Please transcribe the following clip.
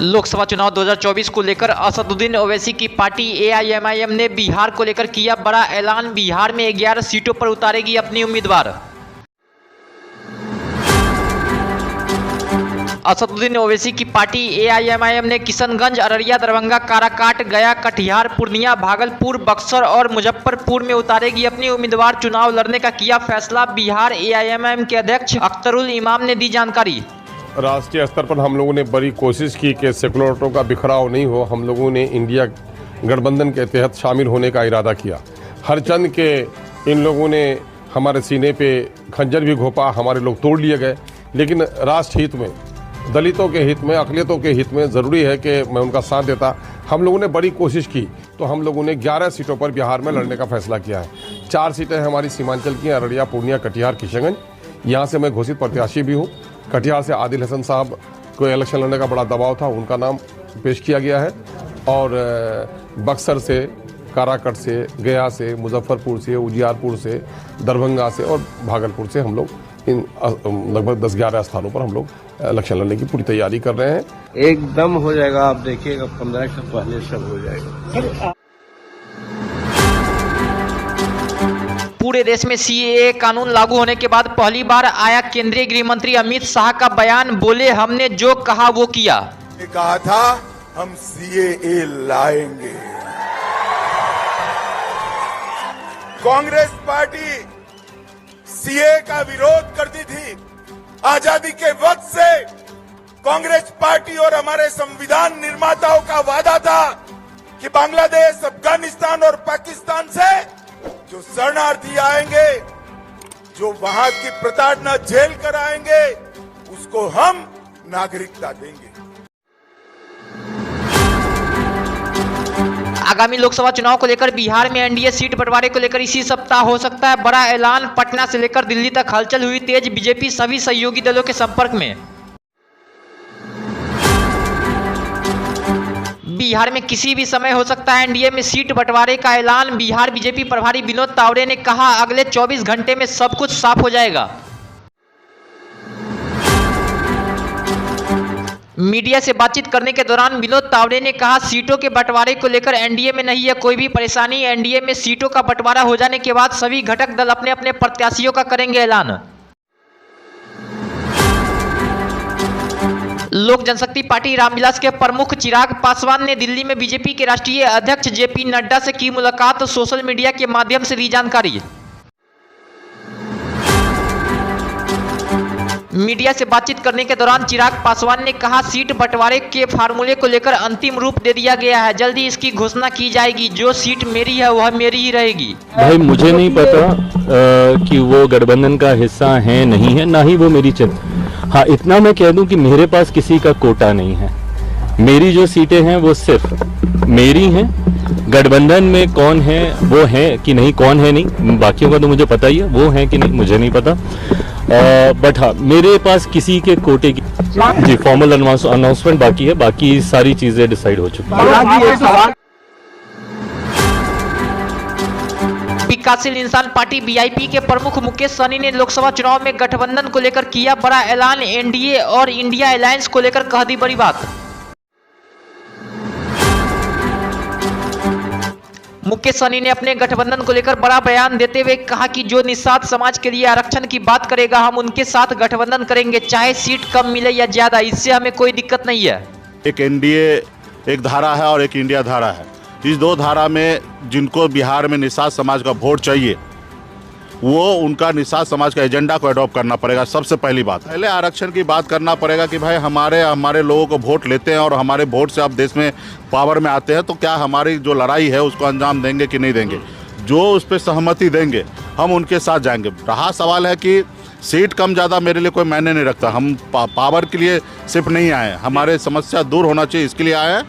लोकसभा चुनाव 2024 को लेकर असदुद्दीन ओवैसी की पार्टी एआईएमआईएम ने बिहार को लेकर किया बड़ा ऐलान। बिहार में 11 सीटों पर उतारेगी अपनी उम्मीदवार। असदुद्दीन ओवैसी की पार्टी एआईएमआईएम ने किशनगंज, अररिया, दरभंगा, काराकाट, गया, कटिहार, पूर्णिया, भागलपुर, बक्सर और मुजफ्फरपुर में उतारेगी अपनी उम्मीदवार। चुनाव लड़ने का किया फैसला। बिहार एआईएमआईएम के अध्यक्ष अख्तरुल इमाम ने दी जानकारी। राष्ट्रीय स्तर पर हम लोगों ने बड़ी कोशिश की कि सेकुलर वोटों का बिखराव नहीं हो। हम लोगों ने इंडिया गठबंधन के तहत शामिल होने का इरादा किया। हर चंद के इन लोगों ने हमारे सीने पे खंजर भी घोंपा, हमारे लोग तोड़ लिए गए, लेकिन राष्ट्र हित में, दलितों के हित में, अक़लियतों के हित में ज़रूरी है कि मैं उनका साथ देता। हम लोगों ने बड़ी कोशिश की तो हम लोगों ने 11 सीटों पर बिहार में लड़ने का फैसला किया है। 4 सीटें हमारी सीमांचल की हैं, अररिया, पूर्णिया, कटिहार, किशनगंज। यहाँ से मैं घोषित प्रत्याशी भी हूँ। कटिहार से आदिल हसन साहब को इलेक्शन लड़ने का बड़ा दबाव था, उनका नाम पेश किया गया है। और बक्सर से, काराकट से, गया से, मुजफ्फरपुर से, उजियारपुर से, दरभंगा से और भागलपुर से हम लोग इन लगभग 10-11 स्थानों पर हम लोग इलेक्शन लड़ने की पूरी तैयारी कर रहे हैं। एकदम हो जाएगा, आप देखिएगा 15 से पहले सब हो जाएगा। पूरे देश में सीएए कानून लागू होने के बाद पहली बार आया केंद्रीय गृह मंत्री अमित शाह का बयान। बोले, हमने जो कहा वो किया। कहा था हम सीएए लाएंगे। कांग्रेस पार्टी सीएए का विरोध करती थी। आजादी के वक्त से कांग्रेस पार्टी और हमारे संविधान निर्माताओं का वादा था कि बांग्लादेश, अफगानिस्तान और पाकिस्तान से जो शरणार्थी आएंगे, जो वहां की प्रताड़ना झेल कर आएंगे, उसको हम नागरिकता देंगे। आगामी लोकसभा चुनाव को लेकर बिहार में एनडीए सीट बंटवारे को लेकर इसी सप्ताह हो सकता है बड़ा ऐलान। पटना से लेकर दिल्ली तक हलचल हुई तेज। बीजेपी सभी सहयोगी दलों के संपर्क में। बिहार में किसी भी समय हो सकता है एनडीए में सीट बंटवारे का ऐलान। बिहार बीजेपी प्रभारी विनोद तावड़े ने कहा, अगले 24 घंटे में सब कुछ साफ हो जाएगा। मीडिया से बातचीत करने के दौरान विनोद तावड़े ने कहा, सीटों के बंटवारे को लेकर एनडीए में नहीं है कोई भी परेशानी। एनडीए में सीटों का बंटवारा हो जाने के बाद सभी घटक दल अपने अपने प्रत्याशियों का करेंगे ऐलान। लोक जनशक्ति पार्टी रामविलास के प्रमुख चिराग पासवान ने दिल्ली में बीजेपी के राष्ट्रीय अध्यक्ष जेपी नड्डा से की मुलाकात। सोशल मीडिया के माध्यम से दी जानकारी। मीडिया से बातचीत करने के दौरान चिराग पासवान ने कहा, सीट बंटवारे के फार्मूले को लेकर अंतिम रूप दे दिया गया है। जल्दी इसकी घोषणा की जाएगी। जो सीट मेरी है वह मेरी ही रहेगी। भाई मुझे नहीं पता कि वो गठबंधन का हिस्सा है नहीं है, ना ही वो मेरी हाँ, इतना मैं कह दूं कि मेरे पास किसी का कोटा नहीं है। मेरी जो सीटें हैं वो सिर्फ मेरी हैं। गठबंधन में कौन है वो है कि नहीं, कौन है नहीं, बाकियों का तो मुझे पता ही है, वो है कि नहीं मुझे नहीं पता। बट हाँ, मेरे पास किसी के कोटे की जी फॉर्मल अनाउंसमेंट बाकी है, बाकी सारी चीजें डिसाइड हो चुकी हैं। विकासशील इंसान पार्टी वीआईपी के प्रमुख मुकेश सहनी ने लोकसभा चुनाव में गठबंधन को लेकर किया बड़ा ऐलान। एनडीए और इंडिया अलायंस को लेकर कह दी बड़ी बात। मुकेश सहनी ने अपने गठबंधन को लेकर बड़ा बयान देते हुए कहा कि जो निषाद समाज के लिए आरक्षण की बात करेगा, हम उनके साथ गठबंधन करेंगे, चाहे सीट कम मिले या ज्यादा, इससे हमें कोई दिक्कत नहीं है। एक एनडीए एक धारा है और एक इंडिया धारा है। इस दो धारा में जिनको बिहार में निषाद समाज का वोट चाहिए, वो उनका निषाद समाज का एजेंडा को अडॉप्ट करना पड़ेगा। सबसे पहली बात, पहले आरक्षण की बात करना पड़ेगा कि भाई हमारे लोगों को वोट लेते हैं और हमारे वोट से आप देश में पावर में आते हैं, तो क्या हमारी जो लड़ाई है उसको अंजाम देंगे कि नहीं देंगे। जो उस पर सहमति देंगे हम उनके साथ जाएंगे। रहा सवाल है कि सीट कम ज़्यादा मेरे लिए कोई मायने नहीं रखता। हम पावर के लिए सिर्फ नहीं आए, हमारे समस्या दूर होना चाहिए इसके लिए आए हैं।